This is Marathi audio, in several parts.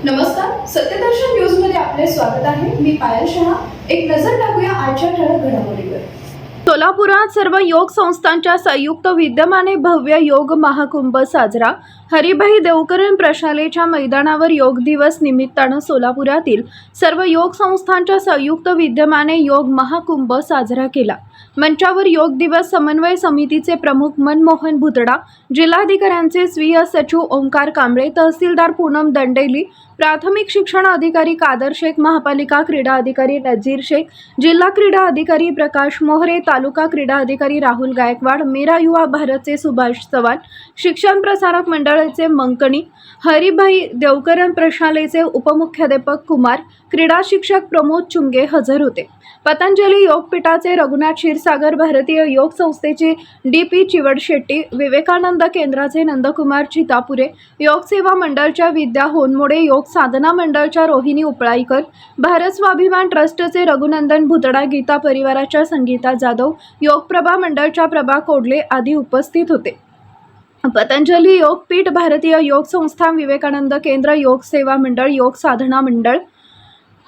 नमस्कार, सत्यदर्शन न्यूज मध्ये आपले स्वागत आहे. मी पायल शहा. एक नजर टाकूया आजच्या ठळक घडामोडीवर. सोलापुरात सर्व योग संस्थांच्या संयुक्त विद्यमाने भव्य योग महाकुंभ साजरा. हरिभाई देवकरण प्रशालेच्या मैदानावर योग दिवस निमित्तानं सोलापुरातील सर्व योग संस्थांच्या संयुक्त विद्यमाने योग महाकुंभ साजरा केला. मंचावर योग दिवस समन्वय समितीचे प्रमुख मनमोहन भुतडा, जिल्हाधिकाऱ्यांचे स्वीय सचिव ओंकार कांबळे, तहसीलदार पूनम दंडेली, प्राथमिक शिक्षण अधिकारी कादर शेख, महापालिका क्रीडा अधिकारी नजीर शेख, जिल्हा क्रीडा अधिकारी प्रकाश मोहरे, तालुका क्रीडा अधिकारी राहुल गायकवाड, मेरा युवा भारतचे सुभाष चव्हाण, शिक्षण प्रसारक मंडळाचे मंकणी, हरिभाई देवकरण प्रशालेचे उपमुख्याध्यापक कुमार, क्रीडा शिक्षक प्रमोद चुंगे हजर होते. पतंजली योगपीठाचे रघुनाथ क्षीरसागर, भारतीय योग संस्थेचे डी.पी. चिवडशेट्टी, विवेकानंद केंद्राचे नंदकुमार चितापुरे, योग सेवा मंडळच्या विद्या होनमोडे, योग साधना मंडळच्या रोहिणी उपळाईकर, भारत स्वाभिमान ट्रस्टचे रघुनंदन भुतडा, गीता परिवाराच्या संगीता जाधव, योगप्रभा मंडळच्या प्रभा कोडले आदी उपस्थित होते. पतंजली योगपीठ, भारतीय योग संस्था, विवेकानंद केंद्र, योग सेवा मंडळ, योग साधना मंडळ,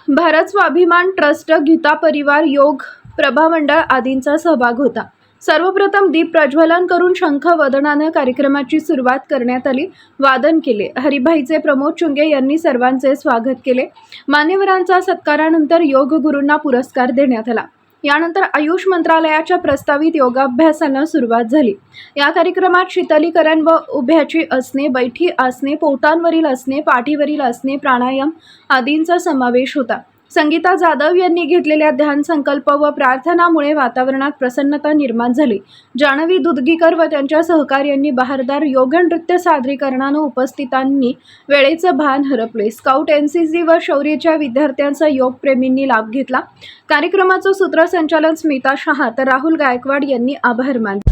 भारत स्वाभिमान ट्रस्ट, गीता परिवार, योग प्रभा मंडळ आदींचा सहभाग होता. सर्वप्रथम दीप प्रज्वलन करून शंख वदनानं कार्यक्रमाची सुरुवात करण्यात आली. वादन केले. हरिभाईचे प्रमोद चुंगे यांनी सर्वांचे स्वागत केले. मान्यवरांचा सत्कारानंतर योग गुरूंना पुरस्कार देण्यात आला. यानंतर आयुष मंत्रालयाच्या प्रस्तावित योगाभ्यासाला सुरुवात झाली. या कार्यक्रमात शीतलीकरण व उभ्याची आसने, बैठी आसने, पोटांवरील आसने, पाठीवरील आसने, प्राणायाम आदींचा समावेश होता. संगीता जाधव यांनी घेतलेल्या ध्यान संकल्प व प्रार्थनामुळे वातावरणात प्रसन्नता निर्माण झाली. जान्हवी दुधगीकर व त्यांच्या सहकार्यांनी बहारदार योग नृत्य सादरीकरणानं उपस्थितांनी वेळेचं भान हरपले. स्काउट, एनसीसी व शौर्यच्या विद्यार्थ्यांचा योगप्रेमींनी लाभ घेतला. कार्यक्रमाचं सूत्रसंचालन स्मिता शहा तर राहुल गायकवाड यांनी आभार मानले.